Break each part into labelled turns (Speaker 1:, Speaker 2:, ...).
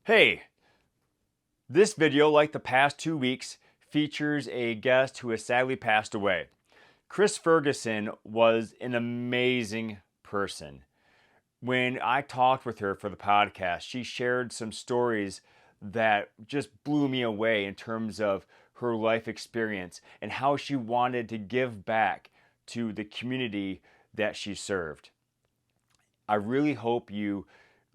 Speaker 1: Hey, this video, like the past 2 weeks, features a guest who has sadly passed away. Chris Ferguson was an amazing person. When I talked with her for the podcast, she shared some stories that just blew me away in terms of her life experience and how she wanted to give back to the community that she served. I really hope you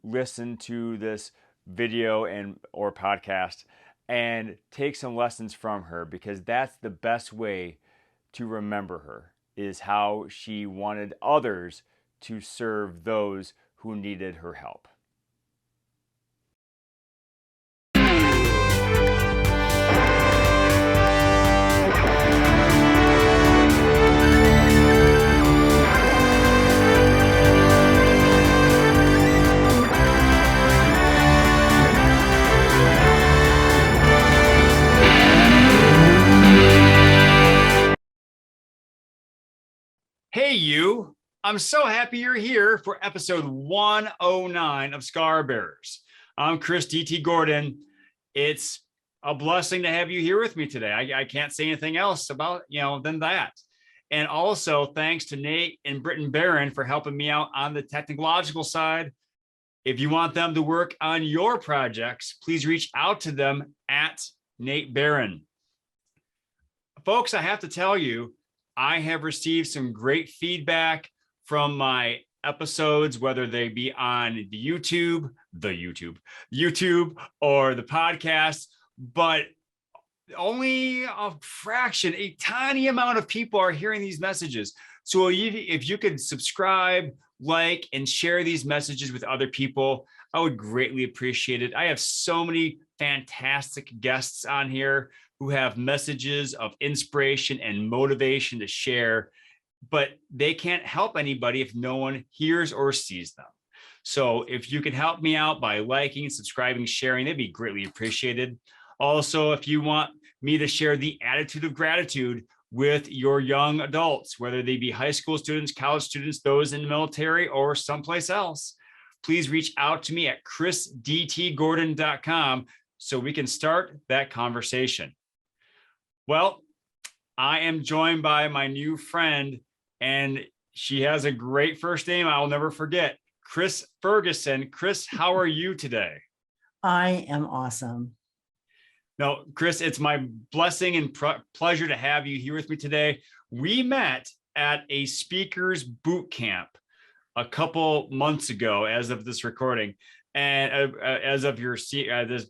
Speaker 1: listen to this video and or podcast and take some lessons from her, because that's the best way to remember her, is how she wanted others to serve those who needed her help. Hey, you. I'm so happy you're here for episode 109 of Scar Bearers. I'm Chris D.T. Gordon. It's a blessing to have you here with me today. I can't say anything else about, than that. And also thanks to Nate and Britton Barron for helping me out on the technological side. If you want them to work on your projects, please reach out to them at Nate Barron. Folks, I have to tell you, I have received some great feedback from my episodes, whether they be on the YouTube or the podcast, but only a fraction, a tiny amount of people are hearing these messages. So if you could subscribe, like, and share these messages with other people, I would greatly appreciate it. I have so many fantastic guests on here who have messages of inspiration and motivation to share, but they can't help anybody if no one hears or sees them. So if you can help me out by liking, subscribing, sharing, that'd be greatly appreciated. Also, if you want me to share the attitude of gratitude with your young adults, whether they be high school students, college students, those in the military, or someplace else, please reach out to me at chrisdtgordon.com so we can start that conversation. Well, I am joined by my new friend, and she has a great first name I'll never forget, Chris Ferguson. Chris, how are you today?
Speaker 2: I am awesome.
Speaker 1: No, Chris, it's my blessing and pleasure to have you here with me today. We met at a speakers boot camp a couple months ago, as of this recording, and as of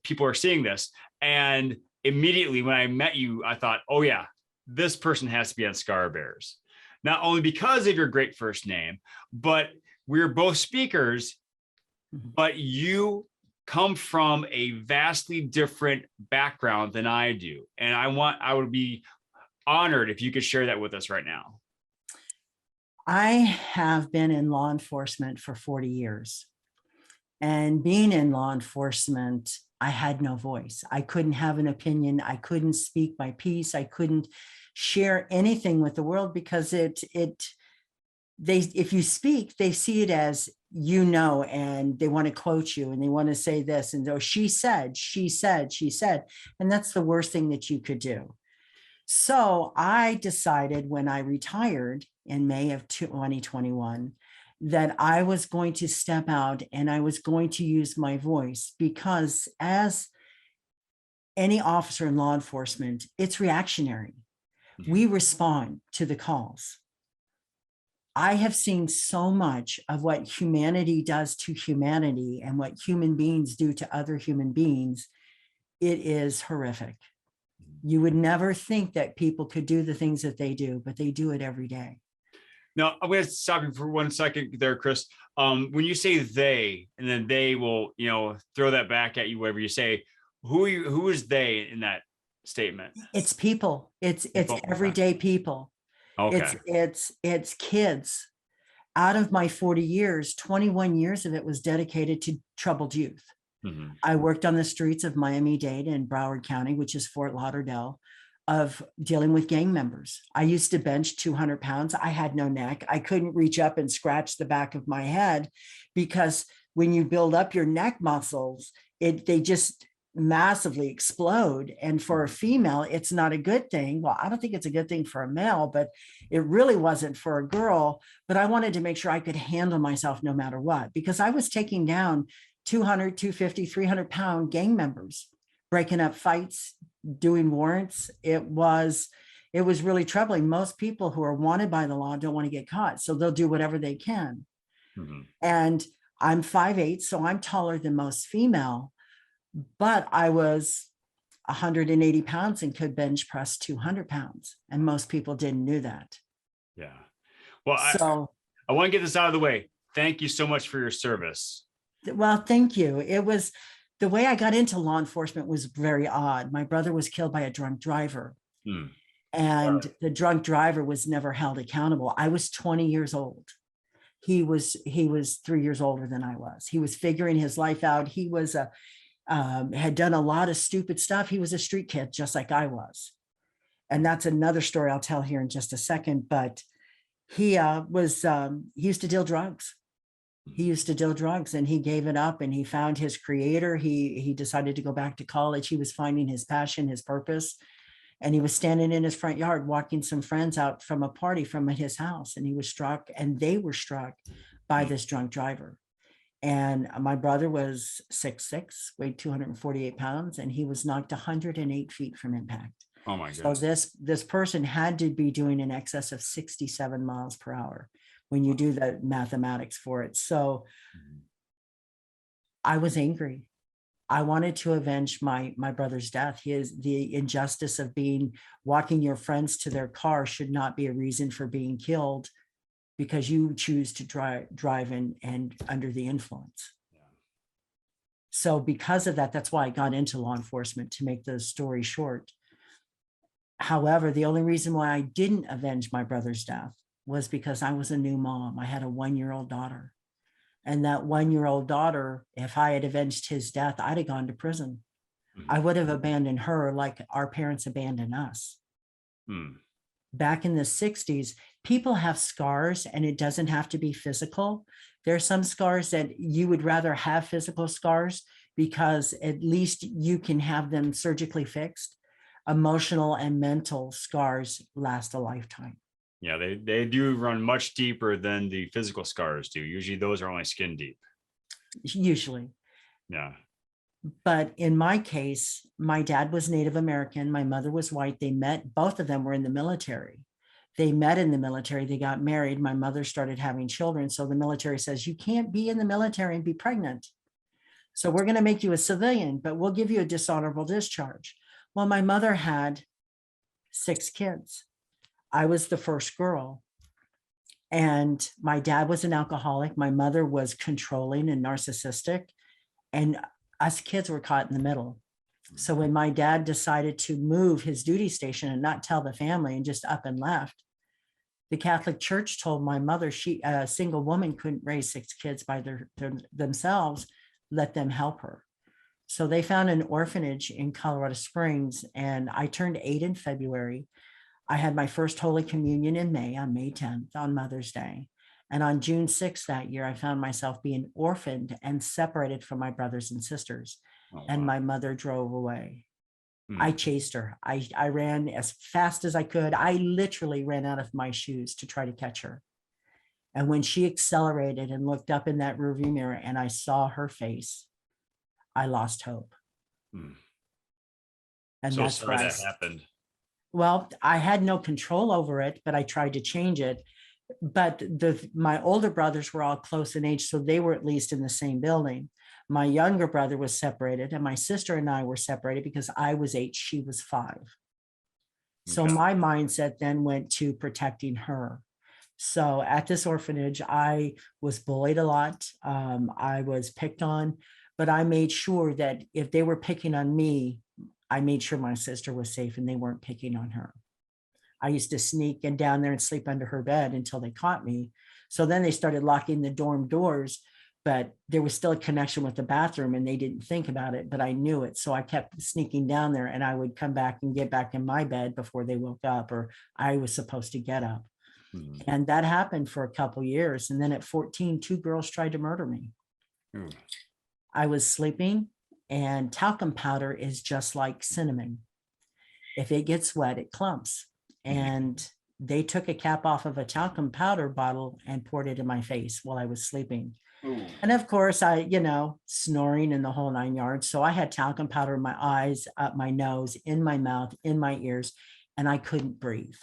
Speaker 1: people are seeing this. And immediately when I met you, I thought, oh yeah, this person has to be on Scar Bears. Not only because of your great first name, but we're both speakers, but you come from a vastly different background than I do. And I would be honored if you could share that with us right now.
Speaker 2: I have been in law enforcement for 40 years. And being in law enforcement, I had no voice. I couldn't have an opinion. I couldn't speak my piece. I couldn't share anything with the world, because if you speak, they see it as, and they want to quote you and they want to say this and oh, she said, and that's the worst thing that you could do. So I decided when I retired in May of 2021 that I was going to step out and I was going to use my voice, because as any officer in law enforcement, it's reactionary. We respond to the calls. I have seen so much of what humanity does to humanity and what human beings do to other human beings. It is horrific. You would never think that people could do the things that they do, but they do it every day.
Speaker 1: Now, I'm going to stop you for 1 second there, Chris. When you say they, and then they will, throw that back at you, whatever you say, who is they in that statement?
Speaker 2: It's people. It's everyday people.
Speaker 1: Okay.
Speaker 2: It's kids. Out of my 40 years, 21 years of it was dedicated to troubled youth. Mm-hmm. I worked on the streets of Miami-Dade and Broward County, which is Fort Lauderdale, of dealing with gang members. I used to bench 200 pounds. I had no neck. I couldn't reach up and scratch the back of my head, because when you build up your neck muscles, they just massively explode. And for a female, it's not a good thing. Well, I don't think it's a good thing for a male, but it really wasn't for a girl. But I wanted to make sure I could handle myself no matter what, because I was taking down 200, 250, 300-pound gang members, breaking up fights, doing warrants. It was really troubling. Most people who are wanted by the law don't want to get caught, so they'll do whatever they can. Mm-hmm. And I'm 5'8", so I'm taller than most female, but I was 180 pounds and could bench press 200 pounds. And most people didn't do that.
Speaker 1: Yeah. Well, so I want to get this out of the way. Thank you so much for your service.
Speaker 2: Well, thank you. It was, the way I got into law enforcement was very odd. My brother was killed by a drunk driver. And the drunk driver was never held accountable. I was 20 years old. He was 3 years older than I was. He was figuring his life out. He was had done a lot of stupid stuff. He was a street kid, just like I was. And that's another story I'll tell here in just a second. But he used to deal drugs. He used to deal drugs, and he gave it up, and he found his creator. He decided to go back to college. He was finding his passion, his purpose. And he was standing in his front yard, walking some friends out from a party from his house. And he was struck, and they were struck by this drunk driver. And my brother was 6'6", weighed 248 pounds, and he was knocked 108 feet from impact.
Speaker 1: Oh my goodness.
Speaker 2: So this person had to be doing in excess of 67 miles per hour when you do the mathematics for it. So I was angry. I wanted to avenge my brother's death. The injustice of walking your friends to their car should not be a reason for being killed because you choose to drive and under the influence. Yeah. So because of that, that's why I got into law enforcement, to make the story short. However, the only reason why I didn't avenge my brother's death was because I was a new mom. I had a 1-year-old daughter. And that 1-year-old daughter, if I had avenged his death, I'd have gone to prison. I would have abandoned her like our parents abandoned us. Back in the 60s, people have scars, and it doesn't have to be physical. There are some scars that you would rather have physical scars because at least you can have them surgically fixed. Emotional and mental scars last a lifetime.
Speaker 1: Yeah, they do run much deeper than the physical scars do. Usually those are only skin deep.
Speaker 2: Usually.
Speaker 1: Yeah.
Speaker 2: But in my case, my dad was Native American. My mother was white. They met, both of them were in the military. They met in the military. They got married. My mother started having children. So the military says, you can't be in the military and be pregnant. So we're going to make you a civilian, but we'll give you a dishonorable discharge. Well, my mother had 6 kids. I was the first girl, and my dad was an alcoholic. My mother was controlling and narcissistic, and us kids were caught in the middle. So when my dad decided to move his duty station and not tell the family and just up and left, the Catholic Church told my mother a single woman couldn't raise 6 kids by themselves, let them help her. So they found an orphanage in Colorado Springs, and I turned 8 in February. I had my first Holy Communion in May, on May 10th, on Mother's Day. And on June 6th that year, I found myself being orphaned and separated from my brothers and sisters. Oh, and wow. My mother drove away. I chased her. I ran as fast as I could. I literally ran out of my shoes to try to catch her. And when she accelerated and looked up in that rearview mirror and I saw her face, I lost hope. And
Speaker 1: so
Speaker 2: that's
Speaker 1: sorry
Speaker 2: why
Speaker 1: that happened.
Speaker 2: Well, I had no control over it, but I tried to change it. But my older brothers were all close in age, so they were at least in the same building. My younger brother was separated, and my sister and I were separated because I was 8, she was 5. So my mindset then went to protecting her. So at this orphanage, I was bullied a lot. I was picked on, but I made sure that if they were picking on me, I made sure my sister was safe and they weren't picking on her. I used to sneak in down there and sleep under her bed until they caught me. So then they started locking the dorm doors, but there was still a connection with the bathroom and they didn't think about it, but I knew it. So I kept sneaking down there and I would come back and get back in my bed before they woke up, or I was supposed to get up. And that happened for a couple years. And then at 14, 2 girls tried to murder me. I was sleeping And talcum powder is just like cinnamon. If it gets wet, it clumps. And they took a cap off of a talcum powder bottle and poured it in my face while I was sleeping.
Speaker 1: Ooh.
Speaker 2: And of course, snoring in the whole 9 yards. So I had talcum powder in my eyes, up my nose, in my mouth, in my ears, and I couldn't breathe.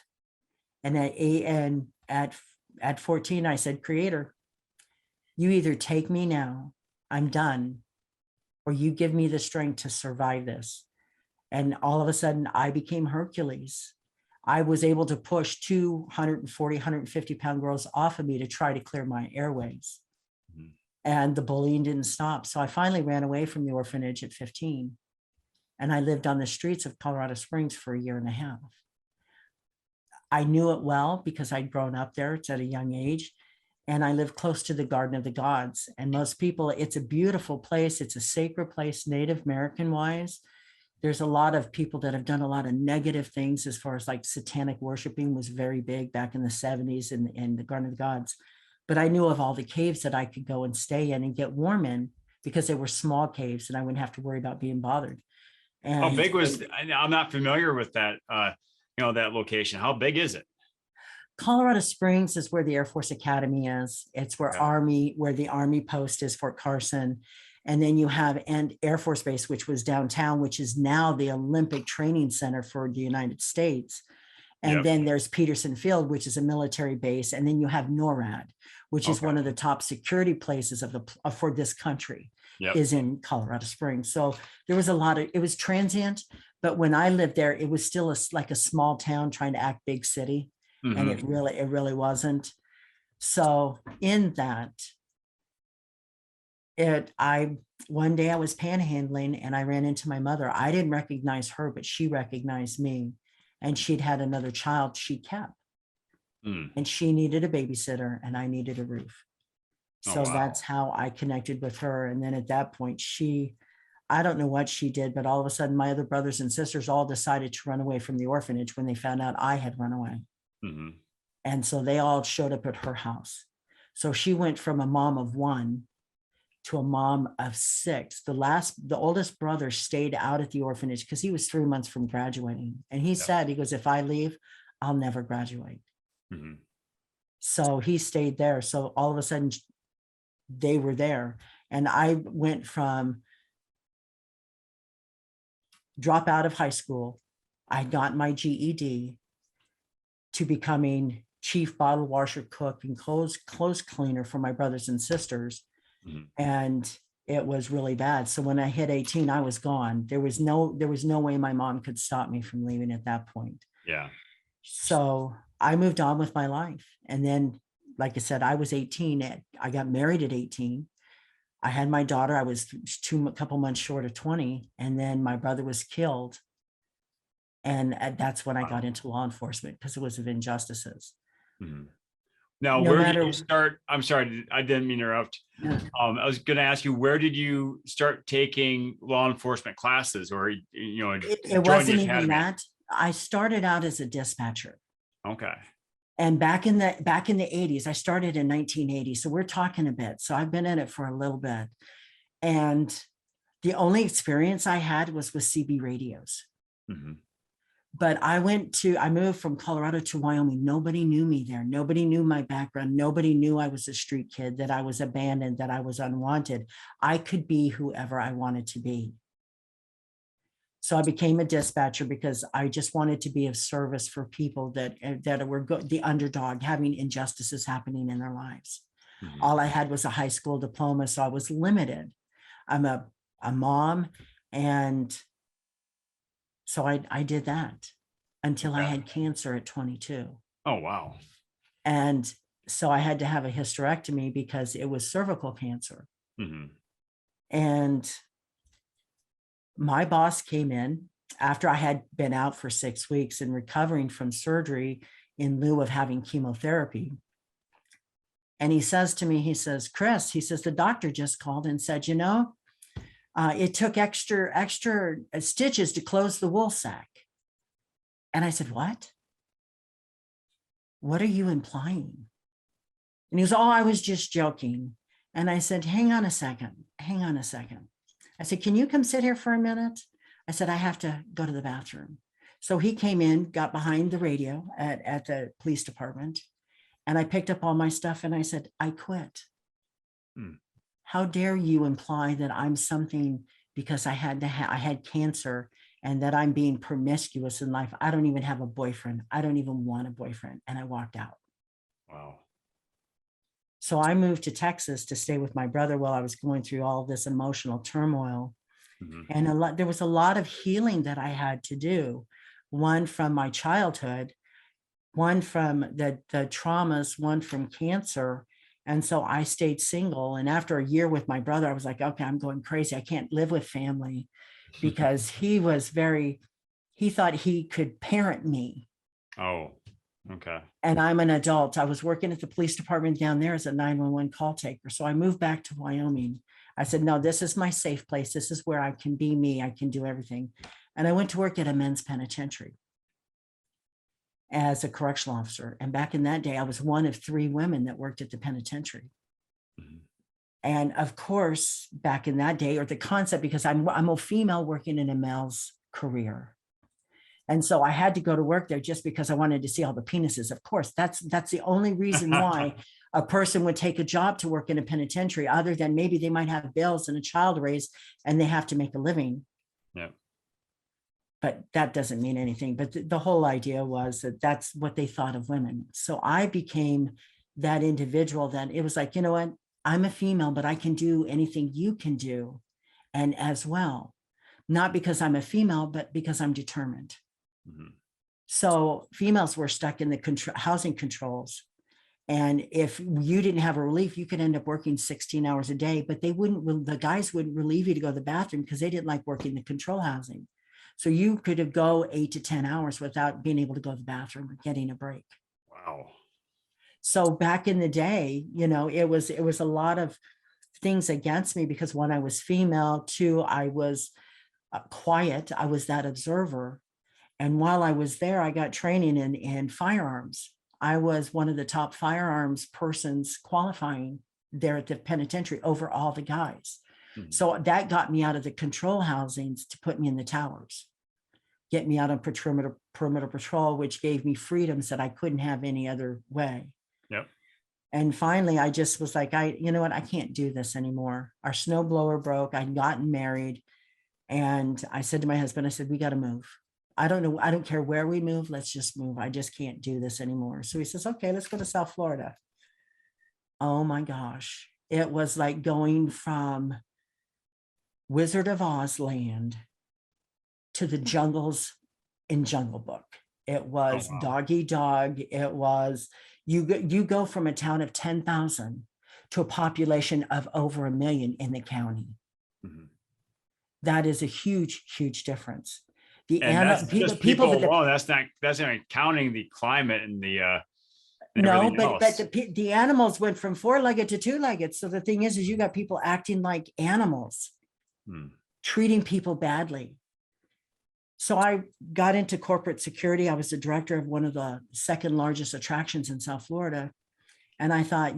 Speaker 2: And at 14, I said, Creator, you either take me now, I'm done, or you give me the strength to survive this. And all of a sudden, I became Hercules. I was able to push 240, 150-pound girls off of me to try to clear my airways. Mm-hmm. And the bullying didn't stop. So I finally ran away from the orphanage at 15. And I lived on the streets of Colorado Springs for a year and a half. I knew it well because I'd grown up there. It's at a young age. And I live close to the Garden of the Gods. And most people, it's a beautiful place. It's a sacred place, Native American wise. There's a lot of people that have done a lot of negative things as far as like satanic worshiping was very big back in the 70s in the Garden of the Gods. But I knew of all the caves that I could go and stay in and get warm in because they were small caves and I wouldn't have to worry about being bothered. And
Speaker 1: how big was, I'm not familiar with that, that location. How big is it?
Speaker 2: Colorado Springs is where the Air Force Academy is. It's where where the Army post is, Fort Carson. And then you have Air Force Base, which was downtown, which is now the Olympic Training Center for the United States. And then there's Peterson Field, which is a military base. And then you have NORAD, which is one of the top security places for this country, is in Colorado Springs. So there was it was transient, but when I lived there, it was still like a small town trying to act big city. Mm-hmm. And it really wasn't. So in that, one day I was panhandling and I ran into my mother. I didn't recognize her, but she recognized me. And she'd had another child she kept. And she needed a babysitter and I needed a roof. So that's how I connected with her. And then at that point, I don't know what she did, but all of a sudden my other brothers and sisters all decided to run away from the orphanage when they found out I had run away. Mm-hmm. And so they all showed up at her house. So she went from a mom of 1 to a mom of 6. The oldest brother stayed out at the orphanage because he was 3 months from graduating. And he said, he goes, if I leave, I'll never graduate. Mm-hmm. So he stayed there. So all of a sudden they were there. And I went from drop out of high school. I got my GED to becoming chief bottle washer, cook, and clothes cleaner for my brothers and sisters. Mm-hmm. And it was really bad. So when I hit 18, I was gone. There was no way my mom could stop me from leaving at that point. Yeah. So I moved on with my life. And then, like I said, I was 18. I got married at 18. I had my daughter. I was a couple months short of 20. And then my brother was killed. And that's when I got into law enforcement because it was of injustices. Mm-hmm.
Speaker 1: Now, where did you start? I'm sorry, I didn't mean to interrupt. No. I was going to ask you, where did you start taking law enforcement classes, or
Speaker 2: it wasn't even that. I started out as a dispatcher.
Speaker 1: Okay.
Speaker 2: And back in the 80s, I started in 1980. So we're talking a bit. So I've been in it for a little bit. And the only experience I had was with CB radios. Mm-hmm. But I moved from Colorado to Wyoming. Nobody knew me there. Nobody knew my background. Nobody knew I was a street kid, that I was abandoned, that I was unwanted. I could be whoever I wanted to be. So I became a dispatcher because I just wanted to be of service for people that were the underdog, having injustices happening in their lives. Mm-hmm. All I had was a high school diploma, so I was limited. I'm a mom, and so I did that until I had cancer at 22.
Speaker 1: Oh, wow.
Speaker 2: And so I had to have a hysterectomy because it was cervical cancer. Mm-hmm. And my boss came in after I had been out for 6 weeks and recovering from surgery in lieu of having chemotherapy. And he says to me, he says, Chris, he says, the doctor just called and said, it took extra stitches to close the wool sac. And I said, what? What are you implying? And he goes, oh, I was just joking. And I said, hang on a second. I said, can you come sit here for a minute? I said, I have to go to the bathroom. So he came in, got behind the radio at the police department, and I picked up all my stuff and I said, I quit. How dare you imply that I'm something because I had cancer and that I'm being promiscuous in life? I don't even have a boyfriend. I don't even want a boyfriend. And I walked out.
Speaker 1: Wow.
Speaker 2: So I moved to Texas to stay with my brother while I was going through all this emotional turmoil. And there was a lot of healing that I had to do. One from my childhood, one from the traumas, one from cancer. And so I stayed single. And after a year with my brother, I was like, okay, I'm going crazy. I can't live with family, because he thought he could parent me.
Speaker 1: Oh, okay.
Speaker 2: And I'm an adult. I was working at the police department down there as a 911 call taker. So I moved back to Wyoming. I said, no, this is my safe place. This is where I can be me. I can do everything. And I went to work at a men's penitentiary as a correctional officer. And back in that day, I was one of 3 women that worked at the penitentiary. And of course, back in that day, or the concept, because I'm a female working in a male's career. And so I had to go to work there just because I wanted to see all the penises. Of course, that's the only reason why a person would take a job to work in a penitentiary, other than maybe they might have bills and a child to raise and they have to make a living.
Speaker 1: Yeah.
Speaker 2: But that doesn't mean anything. But the whole idea was that that's what they thought of women. So I became that individual that it was like, you know what? I'm a female, but I can do anything you can do. And as well, not because I'm a female, but because I'm determined. So females were stuck in the housing controls. And if you didn't have a relief, you could end up working 16 hours a day, but the guys wouldn't relieve you to go to the bathroom because they didn't like working the control housing. So you could go 8 to 10 hours without being able to go to the bathroom or getting a break.
Speaker 1: Wow.
Speaker 2: So back in the day, it was a lot of things against me, because one, I was female, 2, I was quiet. I was that observer. And while I was there, I got training in firearms. I was one of the top firearms persons qualifying there at the penitentiary over all the guys. So that got me out of the control housings to put me in the towers, get me out on perimeter patrol, which gave me freedoms that I couldn't have any other way.
Speaker 1: Yep.
Speaker 2: And finally, I just was like, you know what? I can't do this anymore. Our snowblower broke. I'd gotten married. And I said to my husband, I said, we got to move. I don't know. I don't care where we move. Let's just move. I just can't do this anymore. So he says, okay, let's go to South Florida. Oh my gosh. It was like going from Wizard of Oz land to the jungles in Jungle Book. It was dog eat dog. It was, you go from a town of 10,000 to a population of over 1 million in the county. That is a huge, huge difference.
Speaker 1: That's just people alone. That's not counting the climate and the
Speaker 2: no, but the animals went from 4-legged to 2-legged. So the thing is you got people acting like animals, treating people badly. So I got into corporate security. I was the director of one of the 2nd largest attractions in South Florida. And I thought,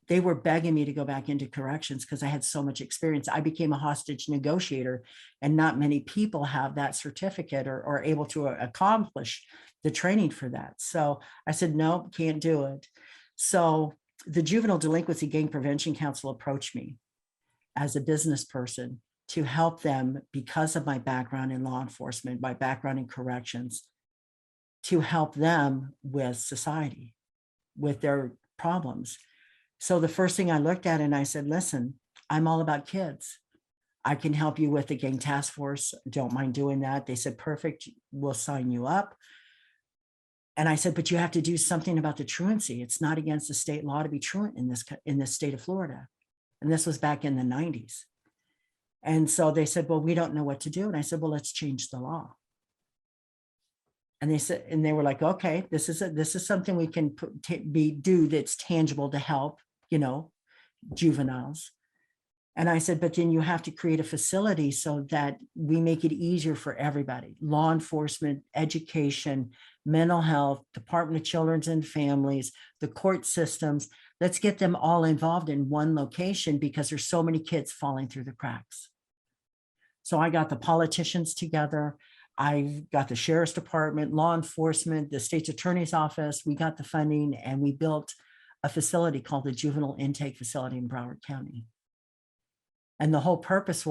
Speaker 2: they were begging me to go back into corrections because I had so much experience. I became a hostage negotiator, and not many people have that certificate or are able to accomplish the training for that. So I said, no, can't do it. So the Juvenile Delinquency Gang Prevention Council approached me as a business person to help them, because of my background in law enforcement, my background in corrections, to help them with society, with their problems. So the first thing I looked at, and I said, listen, I'm all about kids. I can help you with the gang task force. Don't mind doing that. They said, perfect, we'll sign you up. And I said, but you have to do something about the truancy. It's not against the state law to be truant in this state of Florida. And this was back in the 90s. And so they said, well, we don't know what to do. And I said, well, let's change the law. And they were like, okay, this is something we can do that's tangible to help, juveniles. And I said, but then you have to create a facility so that we make it easier for everybody: law enforcement, education, mental health, Department of Children and Families, the court systems. Let's get them all involved in one location, because there's so many kids falling through the cracks. So I got the politicians together. I got the sheriff's department, law enforcement, the state's attorney's office. We got the funding and we built a facility called the Juvenile Intake Facility in Broward County. And the whole purpose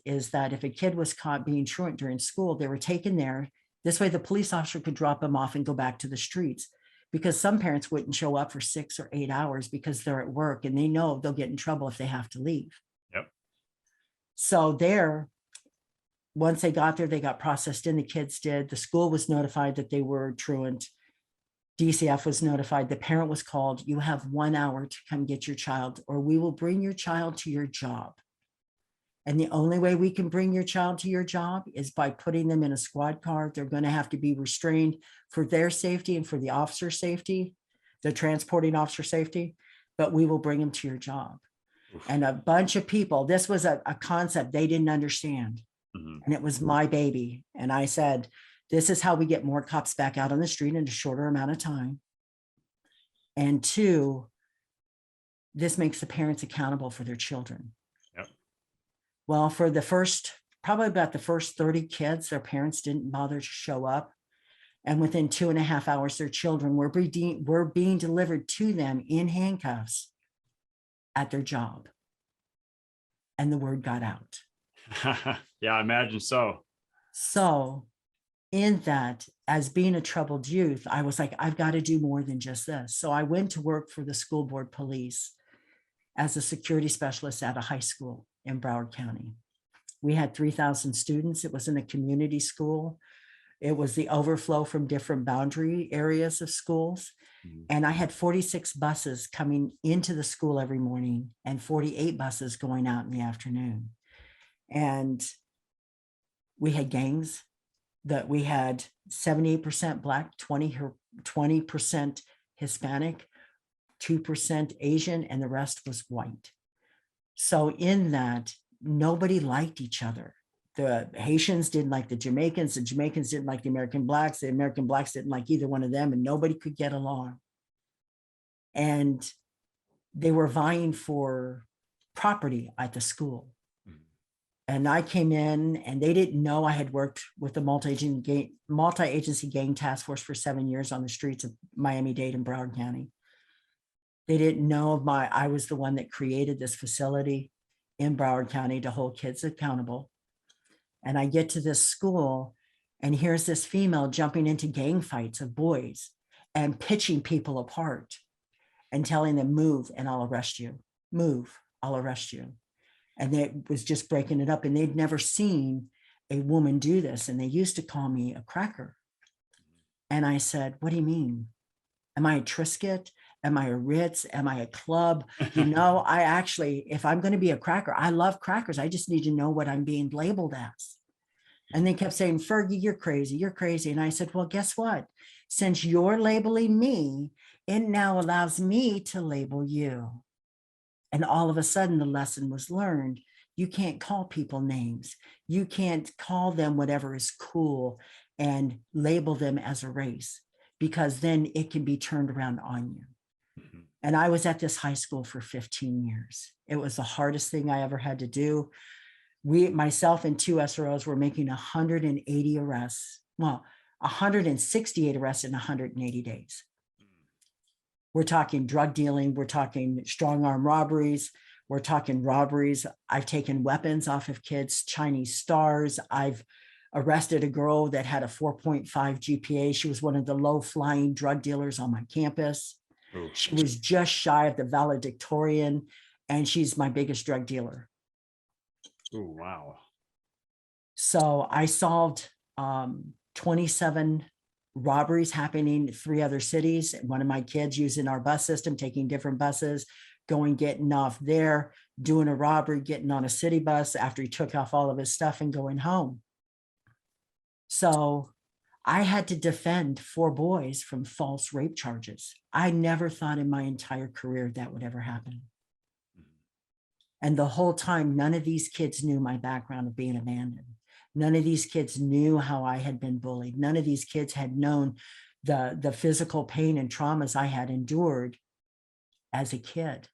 Speaker 2: is that if a kid was caught being truant during school, they were taken there. This way the police officer could drop them off and go back to the streets, because some parents wouldn't show up for 6 or 8 hours because they're at work and they know they'll get in trouble if they have to leave.
Speaker 1: Yep.
Speaker 2: So once they got there, they got processed in, the kids did. The school was notified that they were truant. DCF was notified. The parent was called. You have 1 hour to come get your child, or we will bring your child to your job. And the only way we can bring your child to your job is by putting them in a squad car. They're going to have to be restrained for their safety and for the officer's safety, the transporting officer safety, but we will bring them to your job. Oof. And a bunch of people, this was a concept they didn't understand. Mm-hmm. And it was my baby. And I said, this is how we get more cops back out on the street in a shorter amount of time. And 2, this makes the parents accountable for their children. Well, for probably about the first 30 kids, their parents didn't bother to show up. And within 2.5 hours, their children were being delivered to them in handcuffs at their job. And the word got out.
Speaker 1: Yeah, I imagine so.
Speaker 2: So in that, as being a troubled youth, I was like, I've got to do more than just this. So I went to work for the school board police as a security specialist at a high school in Broward County. We had 3,000 students. It was in a community school. It was the overflow from different boundary areas of schools. Mm-hmm. And I had 46 buses coming into the school every morning and 48 buses going out in the afternoon. And we had gangs that we had 78% Black, 20% Hispanic, 2% Asian, and the rest was white. So in that, nobody liked each other. The Haitians didn't like the Jamaicans didn't like the American Blacks didn't like either one of them, and nobody could get along. And they were vying for property at the school. Mm-hmm. And I came in and they didn't know I had worked with the multi-agency gang task force for 7 years on the streets of Miami-Dade and Broward County. They didn't know I was the one that created this facility in Broward County to hold kids accountable. And I get to this school and here's this female jumping into gang fights of boys and pitching people apart and telling them, move and I'll arrest you. Move, I'll arrest you. And it was just breaking it up. And they'd never seen a woman do this. And they used to call me a cracker. And I said, what do you mean? Am I a Triscuit? Am I a Ritz? Am I a club? I actually, if I'm going to be a cracker, I love crackers. I just need to know what I'm being labeled as. And they kept saying, Fergie, you're crazy. You're crazy. And I said, well, guess what? Since you're labeling me, it now allows me to label you. And all of a sudden the lesson was learned. You can't call people names. You can't call them whatever is cool and label them as a race, because then it can be turned around on you. Mm-hmm. And I was at this high school for 15 years. It was the hardest thing I ever had to do. Myself and 2 SROs were making 180 arrests. Well, 168 arrests in 180 days. We're talking drug dealing. We're talking strong arm robberies. We're talking robberies. I've taken weapons off of kids, Chinese stars. I've arrested a girl that had a 4.5 GPA. She was one of the low flying drug dealers on my campus. Ooh. She was just shy of the valedictorian, and she's my biggest drug dealer.
Speaker 1: Oh, wow.
Speaker 2: So I solved 27 robberies happening in 3 other cities. One of my kids using our bus system, taking different buses, getting off there, doing a robbery, getting on a city bus after he took off all of his stuff and going home. So I had to defend 4 boys from false rape charges. I never thought in my entire career that would ever happen. And the whole time, none of these kids knew my background of being abandoned. None of these kids knew how I had been bullied. None of these kids had known the physical pain and traumas I had endured as a kid.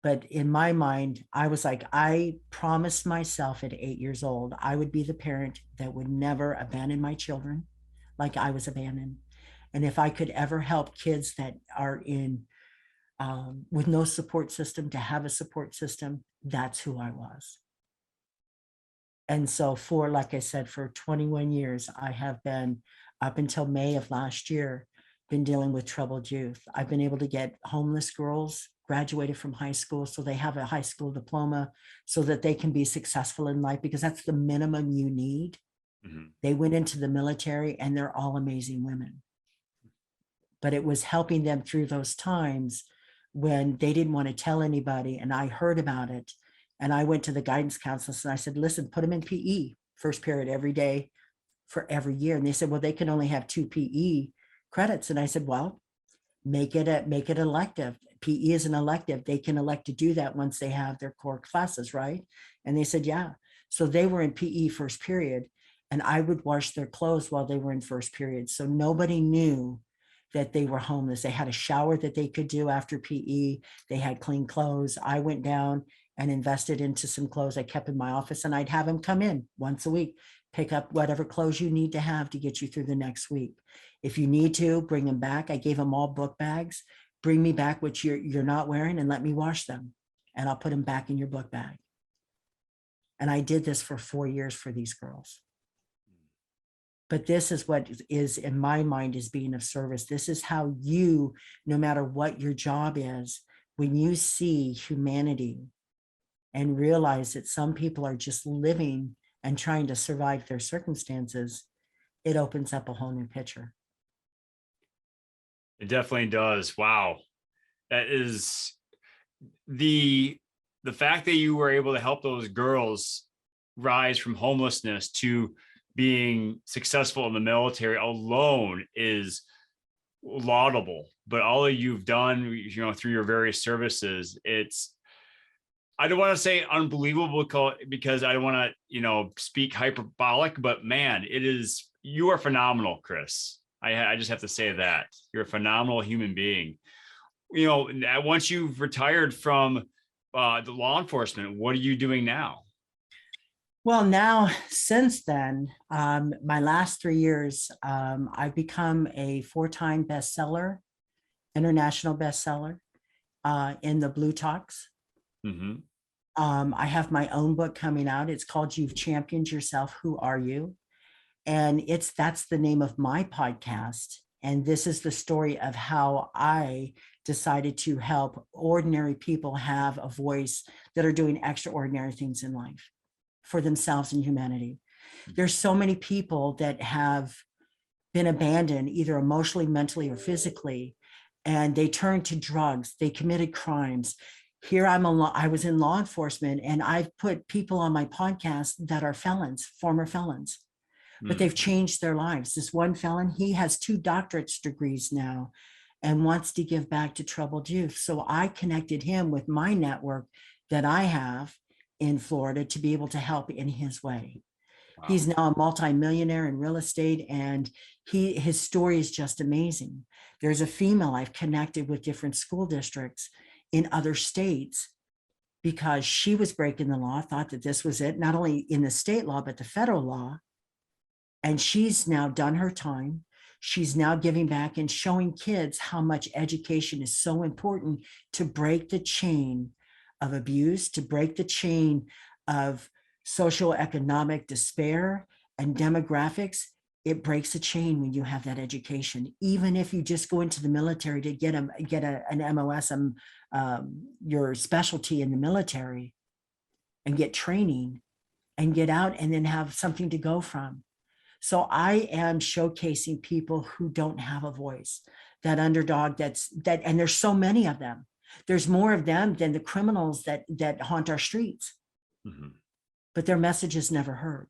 Speaker 2: But in my mind, I was like, I promised myself at 8 years old, I would be the parent that would never abandon my children like I was abandoned. And if I could ever help kids that are in with no support system to have a support system, that's who I was. And so for, like I said, for 21 years, I have been, up until May of last year, been dealing with troubled youth. I've been able to get homeless girls graduated from high school so they have a high school diploma so that they can be successful in life, because that's the minimum you need.
Speaker 1: Mhm.
Speaker 2: They went into the military and they're all amazing women. But it was helping them through those times when they didn't want to tell anybody. And I heard about it. And I went to the guidance counselors and I said, listen, put them in PE first period every day for every year. And they said, well, they can only have 2 PE credits. And I said, well, make it elective. PE is an elective. They can elect to do that once they have their core classes, right? And they said, yeah. So they were in PE first period, and I would wash their clothes while they were in first period. So nobody knew that they were homeless. They had a shower that they could do after PE. They had clean clothes. I went down and invested into some clothes I kept in my office, and I'd have them come in once a week, pick up whatever clothes you need to have to get you through the next week. If you need to, bring them back. I gave them all book bags. Bring me back what you're not wearing and let me wash them, and I'll put them back in your book bag. And I did this for 4 years for these girls. But this is what is, in my mind, is being of service. This is how you, no matter what your job is, when you see humanity and realize that some people are just living and trying to survive their circumstances, it opens up a whole new picture.
Speaker 1: It definitely does. Wow. That is the fact that you were able to help those girls rise from homelessness to being successful in the military alone is laudable. But all that you've done, through your various services, it's, I don't want to say unbelievable because I don't want to, speak hyperbolic, but man, you are phenomenal, Chris. I just have to say that you're a phenomenal human being. Once you've retired from the law enforcement, what are you doing now?
Speaker 2: Well, now, since then, my last 3 years, I've become a 4-time bestseller, international bestseller in the Blue Talks.
Speaker 1: Mm-hmm.
Speaker 2: I have my own book coming out. It's called You've Championed Yourself. Who Are You? And that's the name of my podcast. And this is the story of how I decided to help ordinary people have a voice that are doing extraordinary things in life for themselves and humanity. There's so many people that have been abandoned, either emotionally, mentally, or physically, and they turned to drugs. They committed crimes. Here I was in law enforcement, and I've put people on my podcast that are felons, former felons, but they've changed their lives. This one felon, he has 2 doctorate degrees now and wants to give back to troubled youth. So I connected him with my network that I have in Florida to be able to help in his way. Wow. He's now a multimillionaire in real estate, and his story is just amazing. There's a female I've connected with different school districts in other states because she was breaking the law, thought that this was it, not only in the state law, but the federal law. And she's now done her time. She's now giving back and showing kids how much education is so important to break the chain of abuse, to break the chain of socioeconomic despair and demographics. It breaks a chain when you have that education. Even if you just go into the military to get an MOS, your specialty in the military, and get training and get out and then have something to go from. So I am showcasing people who don't have a voice, that underdog and there's so many of them. There's more of them than the criminals that haunt our streets. Mm-hmm. But their message is never heard.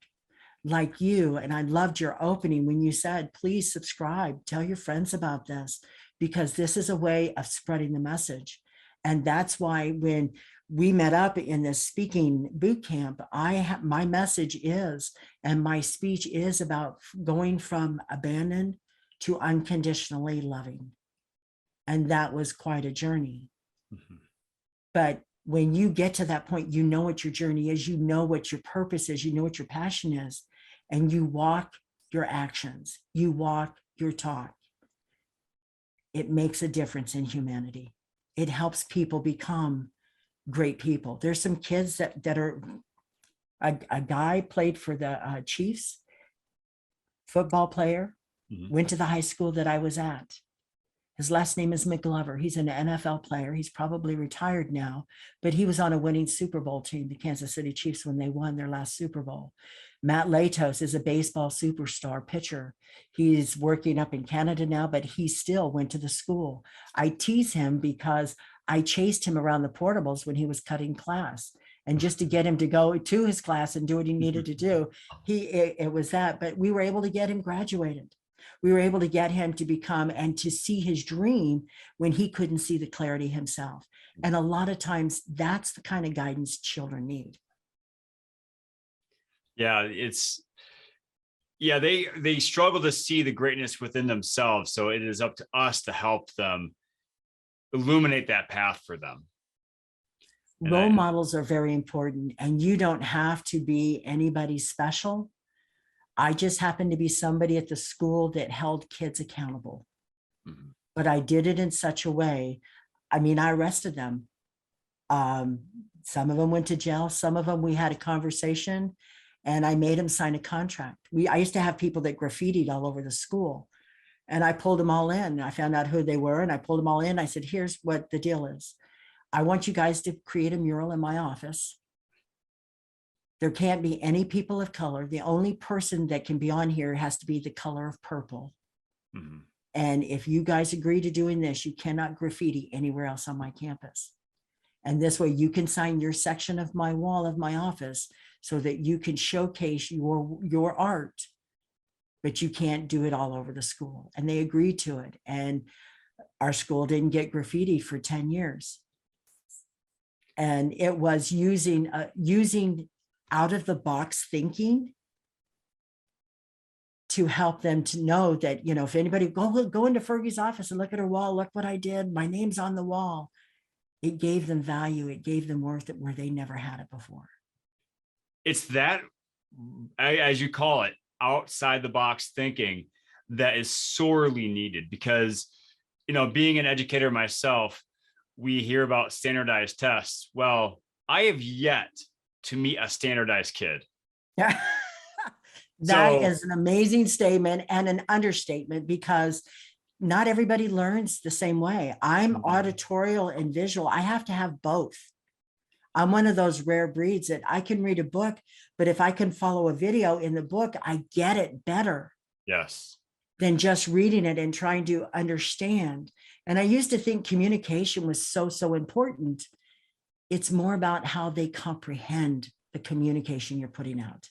Speaker 2: Like you, and I loved your opening when you said, please subscribe, tell your friends about this, because this is a way of spreading the message. And that's why when we met up in this speaking boot camp, my message is, and my speech is about going from abandoned to unconditionally loving. And that was quite a journey. Mm-hmm. But when you get to that point, you know what your journey is, you know what your purpose is, you know what your passion is, and you walk your actions, you walk your talk. It makes a difference in humanity. It helps people become great people. There's some kids that are, a guy played for the Chiefs, football player, went to the high school that I was at. His last name is McGlover. He's an NFL player. He's probably retired now, but he was on a winning Super Bowl team, the Kansas City Chiefs, when they won their last Super Bowl. Matt Latos is a baseball superstar pitcher. He's working up in Canada now, but he still went to the school. I tease him because I chased him around the portables when he was cutting class. And just to get him to go to his class and do what he needed to do, it was that. But we were able to get him graduated. We were able to get him to become and to see his dream when he couldn't see the clarity himself. And a lot of times that's the kind of guidance children need.
Speaker 1: Yeah, they struggle to see the greatness within themselves. So it is up to us to help them illuminate that path for them.
Speaker 2: Role models are very important, and you don't have to be anybody special. I just happened to be somebody at the school that held kids accountable. But I did it in such a way. I mean, I arrested them. Some of them went to jail. Some of them, we had a conversation and I made them sign a contract. I used to have people that graffitied all over the school, and I pulled them all in. I found out who they were and I pulled them all in. I said, here's what the deal is. I want you guys to create a mural in my office. There can't be any people of color. The only person that can be on here has to be the color of purple. And if you guys agree to doing this, you cannot graffiti anywhere else on my campus. And this way you can sign your section of my wall of my office so that you can showcase your art, but you can't do it all over the school. And they agreed to it. And our school didn't get graffiti for 10 years. And it was using out of the box thinking to help them to know that, you know, if anybody go into Fergie's office and look at her wall, look what I did, my name's on the wall. It gave them value. It gave them worth where they never had it before.
Speaker 1: It's that, as you call it, outside the box thinking that is sorely needed, because, you know, being an educator myself, we hear about standardized tests. Well, I have yet to meet a standardized kid.
Speaker 2: Yeah. That is an amazing statement and an understatement, because not everybody learns the same way. I'm auditorial and visual. I have to have both. I'm one of those rare breeds that I can read a book, but if I can follow a video in the book, I get it better.
Speaker 1: Yes.
Speaker 2: Than just reading it and trying to understand. And I used to think communication was so important. It's more about how they comprehend the communication you're putting out.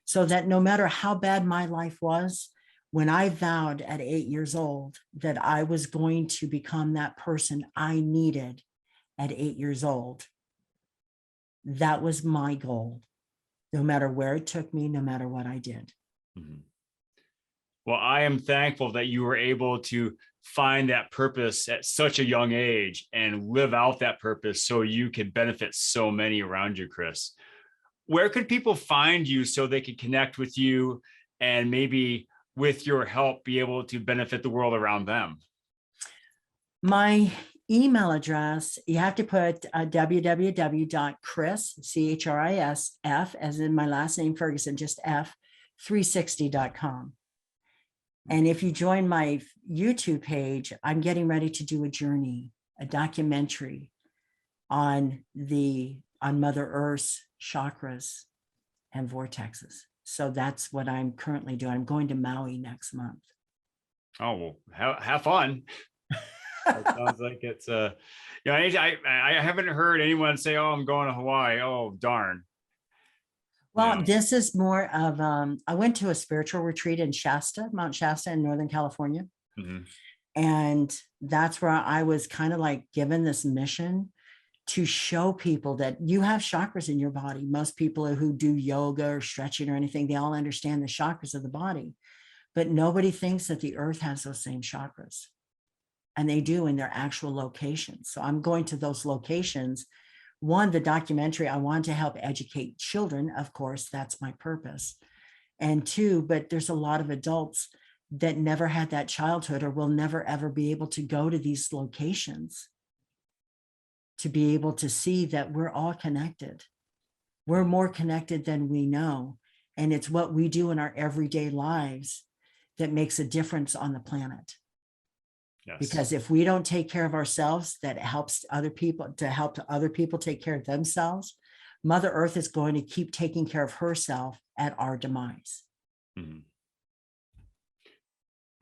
Speaker 2: So that no matter how bad my life was, when I vowed at 8 years old that I was going to become that person I needed at 8 years old, that was my goal, no matter where it took me, no matter what I did.
Speaker 1: Well, I am thankful that you were able to find that purpose at such a young age and live out that purpose so you could benefit so many around you, Chris. Where could people find you so they could connect with you and maybe with your help be able to benefit the world around them?
Speaker 2: My email address, you have to put www.chris, CHRISF, as in my last name, Ferguson, just F, 360.com. And if you join my YouTube page, I'm getting ready to do a journey, a documentary on Mother Earth's chakras and vortexes. So that's what I'm currently doing. I'm going to Maui next month.
Speaker 1: Oh, well, have fun. It sounds like it's I haven't heard anyone say, "Oh, I'm going to Hawaii." Oh, darn.
Speaker 2: Well, this is more of, I went to a spiritual retreat in Mount Shasta in Northern California. And that's where I was kind of like given this mission to show people that you have chakras in your body. Most people who do yoga or stretching or anything, they all understand the chakras of the body, but nobody thinks that the earth has those same chakras. and they do in their actual locations. So I'm going to those locations. One, the documentary, I want to help educate children. Of course, that's my purpose. And two, but there's a lot of adults that never had that childhood or will never ever be able to go to these locations to be able to see that we're all connected. We're more connected than we know. And it's what we do in our everyday lives that makes a difference on the planet.
Speaker 1: Yes.
Speaker 2: Because if we don't take care of ourselves, that helps other people to help other people take care of themselves. Mother Earth is going to keep taking care of herself at our demise.
Speaker 1: Mm-hmm.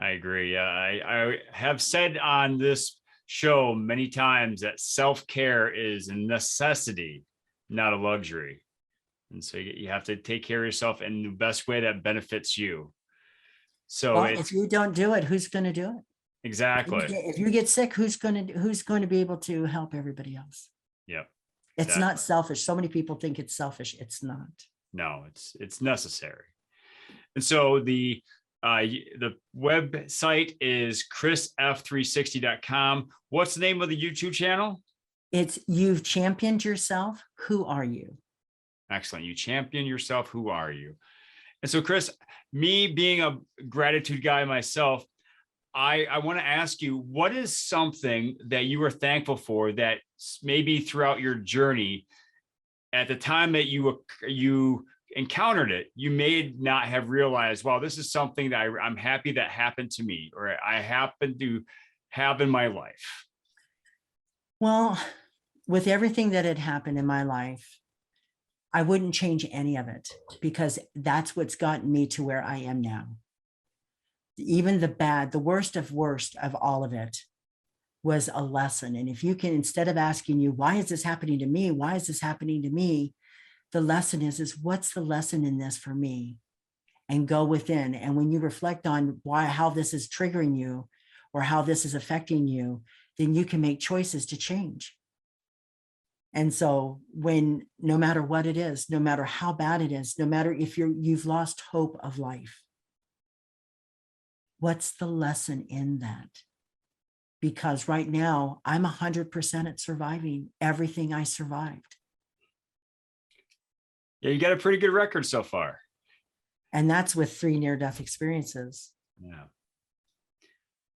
Speaker 1: I agree. Yeah, I have said on this show many times that self-care is a necessity, not a luxury. And so you have to take care of yourself in the best way that benefits you. So
Speaker 2: well, if you don't do it, who's going to do it?
Speaker 1: Exactly.
Speaker 2: If you get sick, who's going to be able to help everybody else?
Speaker 1: Yep.
Speaker 2: It's
Speaker 1: Exactly.
Speaker 2: not selfish. So many people think it's selfish. It's not.
Speaker 1: No, it's necessary. And so the website is chrisf360.com. What's the name of the YouTube channel?
Speaker 2: It's You've Championed Yourself. Who are you?
Speaker 1: Excellent. You champion yourself. Who are you? And so, Chris, me being a gratitude guy myself, I want to ask you, what is something that you were thankful for that maybe throughout your journey, at the time that you encountered it, you may not have realized, well, this is something that I'm happy that happened to me, or I happen to have in my life?
Speaker 2: Well, with everything that had happened in my life, I wouldn't change any of it because that's what's gotten me to where I am now. Even the bad, the worst of all of it was a lesson. And if you can, instead of asking you, why is this happening to me? Why is this happening to me? The lesson is what's the lesson in this for me? And go within. And when you reflect on how this is triggering you or how this is affecting you, then you can make choices to change. And so no matter what it is, no matter how bad it is, no matter if you've lost hope of life, what's the lesson in that? Because right now I'm 100% at surviving everything I survived.
Speaker 1: Yeah, you got a pretty good record so far.
Speaker 2: And that's with 3 near-death experiences.
Speaker 1: Yeah.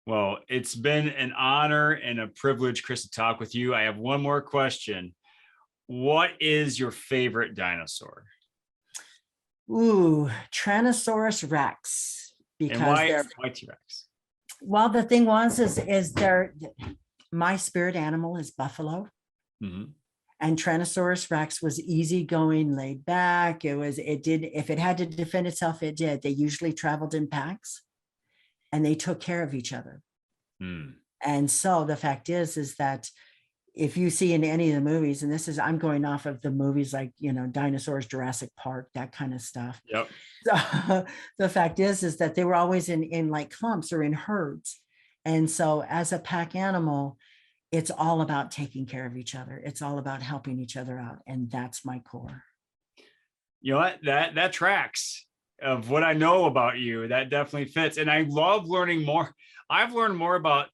Speaker 1: Well, it's been an honor and a privilege, Chris, to talk with you. I have one more question. What is your favorite dinosaur?
Speaker 2: Ooh, Tyrannosaurus Rex. Because
Speaker 1: and why T-Rex?
Speaker 2: Well, the thing is my spirit animal is buffalo. Mm-hmm. And Tyrannosaurus Rex was easygoing, laid back. If it had to defend itself, it did. They usually traveled in packs and they took care of each other. Mm. And so the fact is that if you see in any of the movies, and I'm going off of the movies like, Dinosaurs, Jurassic Park, that kind of stuff.
Speaker 1: Yep.
Speaker 2: So the fact is that they were always in like clumps or in herds. And so as a pack animal, it's all about taking care of each other. It's all about helping each other out. And that's my core.
Speaker 1: You know what? That tracks of what I know about you. That definitely fits. And I love learning more. I've learned more about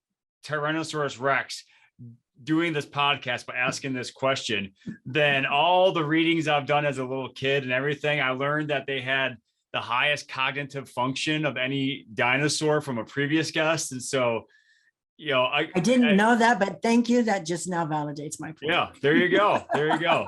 Speaker 1: Tyrannosaurus Rex doing this podcast by asking this question than all the readings I've done as a little kid and everything. I learned that they had the highest cognitive function of any dinosaur from a previous guest. And so, I
Speaker 2: didn't know that, but thank you. That just now validates my point.
Speaker 1: Yeah, there you go. There you go.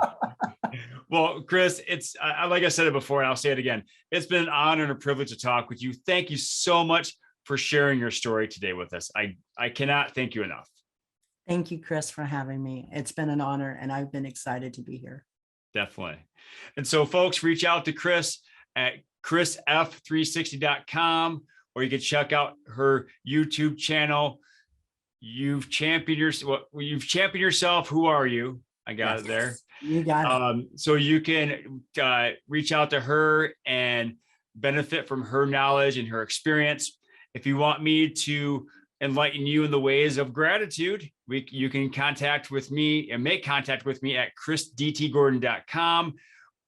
Speaker 1: Well, Chris, it's like I said it before, and I'll say it again. It's been an honor and a privilege to talk with you. Thank you so much for sharing your story today with us. I cannot thank you enough.
Speaker 2: Thank you, Chris, for having me. It's been an honor, and I've been excited to be here.
Speaker 1: Definitely. And so, folks, reach out to Chris at chrisf360.com, or you can check out her YouTube channel. You've championed yourself. Who are you? I got it there.
Speaker 2: You got it.
Speaker 1: So you can reach out to her and benefit from her knowledge and her experience. If you want me to enlighten you in the ways of gratitude, you can contact with me and make contact with me at chrisdtgordon.com,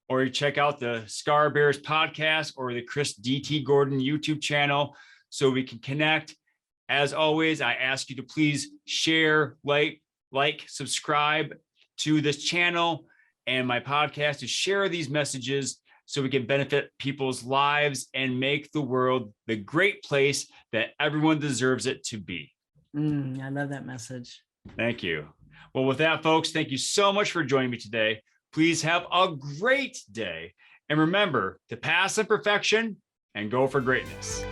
Speaker 1: or you check out the Scar Bears podcast or the Chris DT Gordon YouTube channel so we can connect As always, I ask you to please share, subscribe to this channel and my podcast, to share these messages so we can benefit people's lives and make the world the great place that everyone deserves it to be.
Speaker 2: I love that message.
Speaker 1: Thank you. Well, with that, folks, thank you so much for joining me today. Please have a great day. And remember to pass imperfection and go for greatness.